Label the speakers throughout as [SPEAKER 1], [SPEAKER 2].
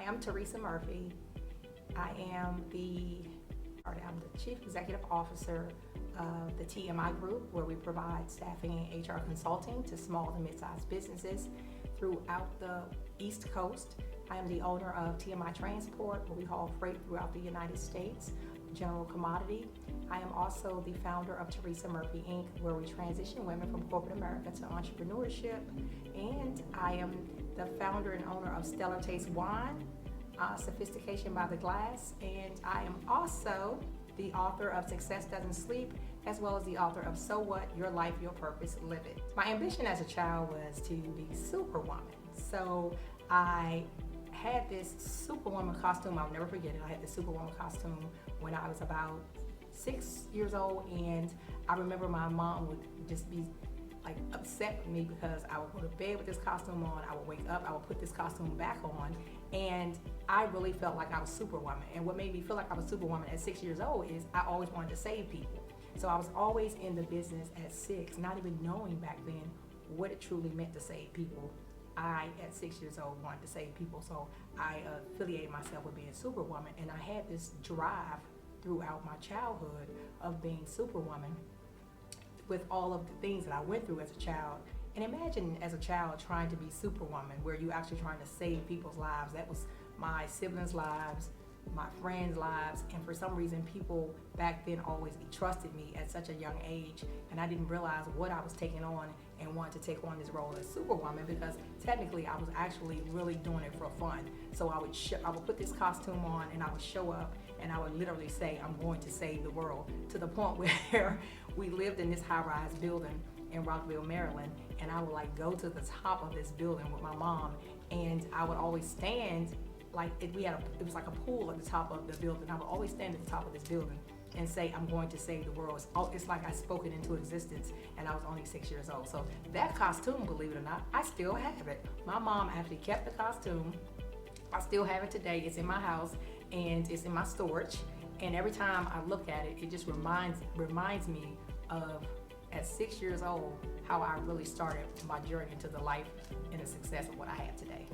[SPEAKER 1] am Theresa Murphy. I am the Chief Executive Officer of the TMI Group, where we provide staffing and HR consulting to small to mid-sized businesses throughout the East Coast. I am the owner of TMI Transport, where we haul freight throughout the United States, general commodity. I am also the founder of Theresa Murphy Inc., where we transition women from corporate America to entrepreneurship. And I am the founder and owner of Stellar Taste Wine, Sophistication by the Glass. And I am also the author of Success Doesn't Sleep, as well as the author of So What? Your Life, Your Purpose, Live It. My ambition as a child was to be Superwoman. So I had this Superwoman costume. I'll never forget it. I had this Superwoman costume when I was about 6 years old, and I remember my mom would just be like upset with me because I would go to bed with this costume on, I would wake up, I would put this costume back on, and I really felt like I was Superwoman. And what made me feel like I was Superwoman at 6 years old is I always wanted to save people. So I was always in the business at 6, not even knowing back then what it truly meant to save people. I, at 6 years old, wanted to save people, so I affiliated myself with being Superwoman, and I had this drive throughout my childhood of being Superwoman with all of the things that I went through as a child. And imagine as a child trying to be Superwoman, where you're actually trying to save people's lives. That was my siblings' lives, my friends' lives, and for some reason people back then always trusted me at such a young age, and I didn't realize what I was taking on and wanted to take on this role as Superwoman, because technically I was actually really doing it for fun. So I would put this costume on and I would show up and I would literally say, I'm going to save the world, to the point where we lived in this high-rise building in Rockville, Maryland, and I would like go to the top of this building with my mom, and I would always stand like it was like a pool at the top of the building. I would always stand at the top of this building and say, I'm going to save the world. It's like I spoke it into existence, and I was only 6 years old. So that costume, believe it or not, I still have it. My mom actually kept the costume. I still have it today. It's in my house and it's in my storage. And every time I look at it, it just reminds me of, at 6 years old, how I really started my journey into the life and the success of what I have today.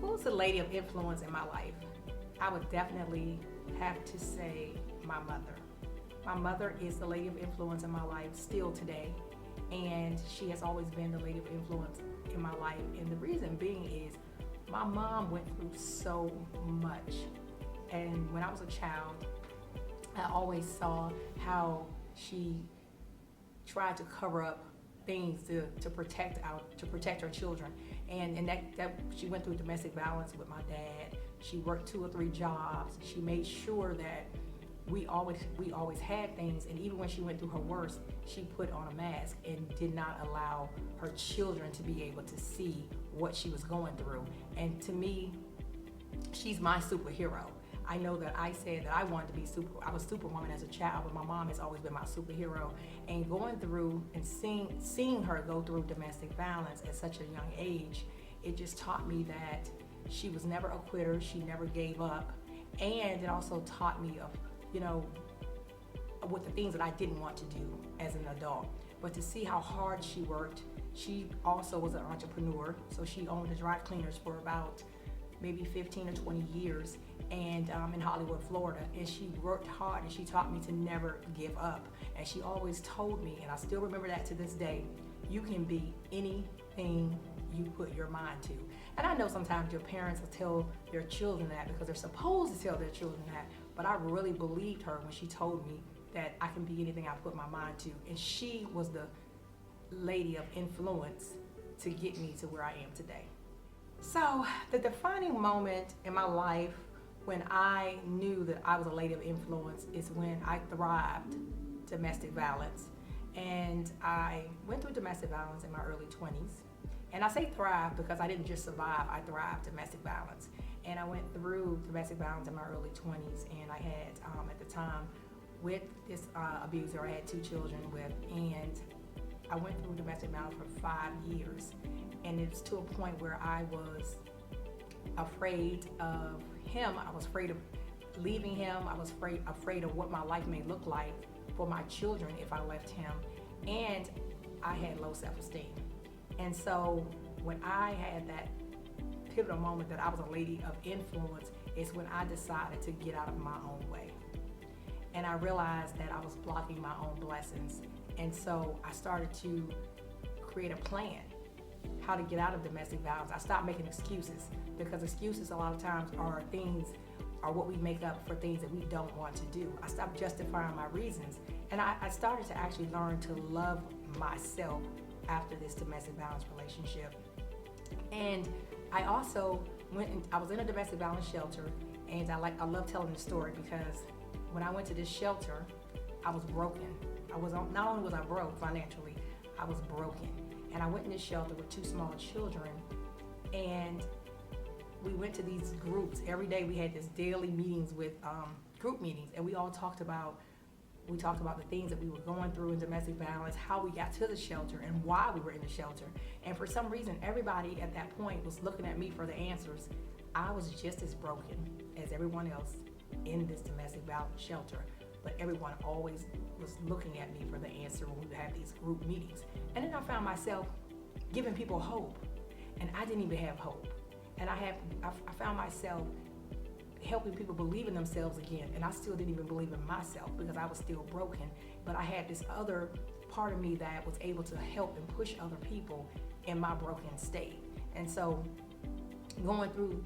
[SPEAKER 1] Who's the lady of influence in my life? I would definitely have to say my mother. My mother is the lady of influence in my life still today, and she has always been the lady of influence in my life. And the reason being is my mom went through so much, and when I was a child, I always saw how she tried to cover up things to protect her children, and that she went through domestic violence with my dad. She worked 2 or 3 jobs. She made sure that we always had things, and even when she went through her worst, she put on a mask and did not allow her children to be able to see what she was going through. And to me, she's my superhero. I know that I said that I wanted to be I was Superwoman as a child, but my mom has always been my superhero. And going through and seeing her go through domestic violence at such a young age, it just taught me that she was never a quitter, she never gave up. And it also taught me of, with the things that I didn't want to do as an adult. But to see how hard she worked, she also was an entrepreneur. So she owned the dry cleaners for about maybe 15 or 20 years, and in Hollywood, Florida. And she worked hard, and she taught me to never give up. And she always told me, and I still remember that to this day, you can be anything you put your mind to. And I know sometimes your parents will tell their children that because they're supposed to tell their children that, but I really believed her when she told me that I can be anything I put my mind to. And she was the lady of influence to get me to where I am today. So the defining moment in my life when I knew that I was a lady of influence is when I thrived domestic violence. And I went through domestic violence in my early 20s. And I say thrive because I didn't just survive, I thrived domestic violence. And I went through domestic violence in my early 20s, and I had, at the time, with this abuser I had 2 children with, and I went through domestic violence for 5 years. And it's to a point where I was afraid of him. I was afraid of leaving him. I was afraid of what my life may look like for my children if I left him. And I had low self-esteem. And so when I had that pivotal moment that I was a lady of influence is when I decided to get out of my own way. And I realized that I was blocking my own blessings. And so I started to create a plan how to get out of domestic violence. I stopped making excuses, because excuses a lot of times are what we make up for things that we don't want to do. I stopped justifying my reasons, and I started to actually learn to love myself after this domestic violence relationship. And I also I was in a domestic violence shelter, and I love telling the story because when I went to this shelter, I was broken. Not only was I broke financially, I was broken. And I went in this shelter with 2 small children, and we went to these groups. Every day we had this daily meetings with group meetings, and we talked about the things that we were going through in domestic violence, how we got to the shelter, and why we were in the shelter. And for some reason, everybody at that point was looking at me for the answers. I was just as broken as everyone else in this domestic violence shelter, but everyone always was looking at me for the answer when we had these group meetings. And then I found myself giving people hope, and I didn't even have hope. And I found myself helping people believe in themselves again, and I still didn't even believe in myself because I was still broken. But I had this other part of me that was able to help and push other people in my broken state. And so going through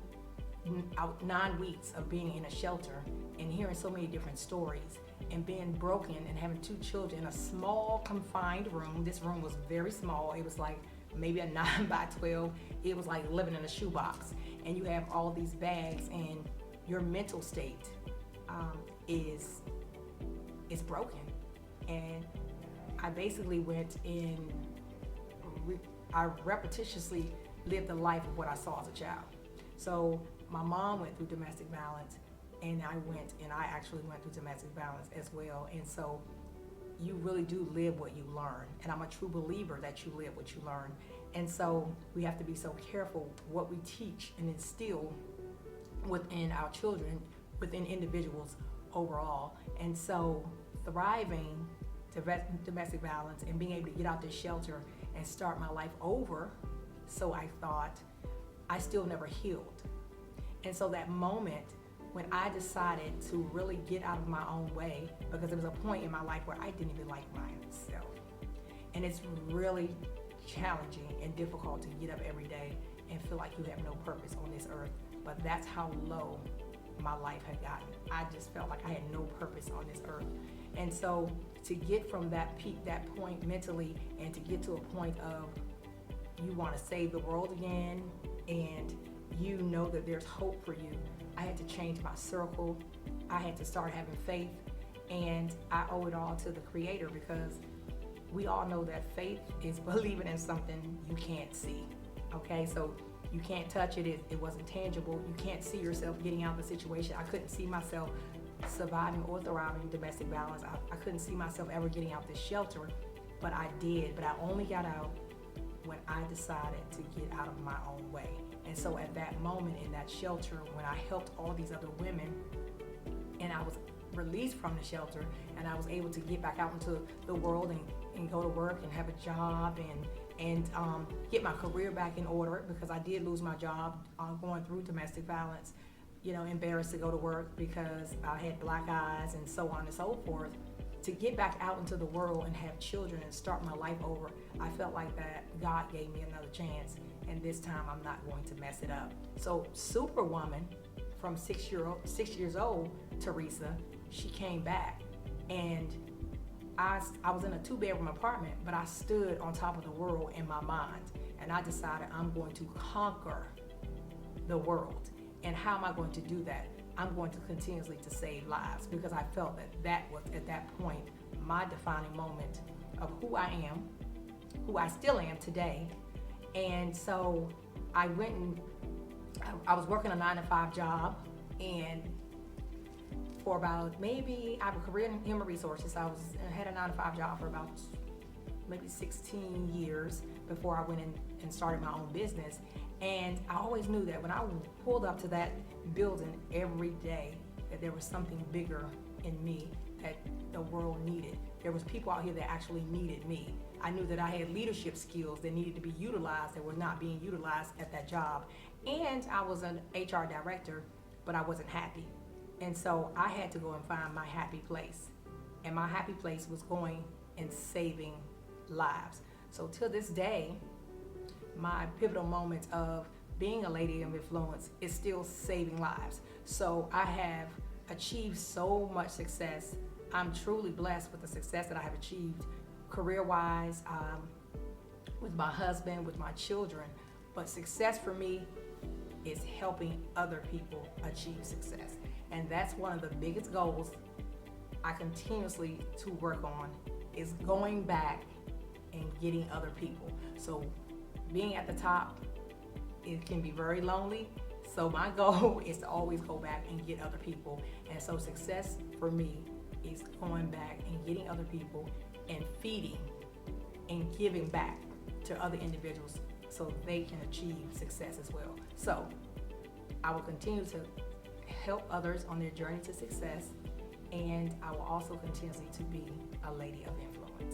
[SPEAKER 1] 9 weeks of being in a shelter and hearing so many different stories and being broken and having 2 children in a small confined room. This room was very small. It was like maybe a 9 by 12. It was like living in a shoebox, and you have all these bags, and your mental state is broken. And I basically went in, I repetitiously lived the life of what I saw as a child. So my mom went through domestic violence, and I actually went through domestic violence as well. And so you really do live what you learn. And I'm a true believer that you live what you learn. And so we have to be so careful what we teach and instill within our children, within individuals overall. And so thriving domestic violence and being able to get out this shelter and start my life over, so I thought, I still never healed. And so that moment when I decided to really get out of my own way, because there was a point in my life where I didn't even like myself. And it's really challenging and difficult to get up every day and feel like you have no purpose on this earth. But that's how low my life had gotten. I just felt like I had no purpose on this earth. And so to get from that peak, that point mentally, and to get to a point of you want to save the world again, and you know that there's hope for you, I had to change my circle. I had to start having faith, and I owe it all to the Creator, because we all know that faith is believing in something you can't see. Okay, so you can't touch it. It wasn't tangible. You can't see yourself getting out of the situation. I couldn't see myself surviving or thriving in domestic violence. I couldn't see myself ever getting out this shelter, but I did. But I only got out when I decided to get out of my own way. And so at that moment in that shelter, when I helped all these other women, and I was released from the shelter, and I was able to get back out into the world and go to work and have a job and get my career back in order, because I did lose my job going through domestic violence, embarrassed to go to work because I had black eyes and so on and so forth. To get back out into the world and have children and start my life over, I felt like that God gave me another chance, and this time I'm not going to mess it up. So Superwoman, from 6 years old, Theresa, she came back, and I was in a 2-bedroom apartment, but I stood on top of the world in my mind, and I decided I'm going to conquer the world. And how am I going to do that? I'm going to continuously to save lives, because I felt that was at that point my defining moment of who I am, who I still am today. And so I went and I was working a 9-to-5 job, and for about I have a career in human resources. I had a 9-to-5 job for about maybe 16 years before I went in and started my own business. And I always knew that when I pulled up to that building every day, that there was something bigger in me that the world needed. There was people out here that actually needed me. I knew that I had leadership skills that needed to be utilized that were not being utilized at that job. And I was an HR director, but I wasn't happy. And so I had to go and find my happy place. And my happy place was going and saving lives. So till this day, my pivotal moments of being a lady of influence is still saving lives. So I have achieved so much success. I'm truly blessed with the success that I have achieved career-wise, with my husband, with my children. But success for me is helping other people achieve success. And that's one of the biggest goals I continuously to work on, is going back and getting other people. So being at the top, it can be very lonely. So my goal is to always go back and get other people. And so success for me is going back and getting other people and feeding and giving back to other individuals so they can achieve success as well. So I will continue to help others on their journey to success, and I will also continue to be a lady of influence.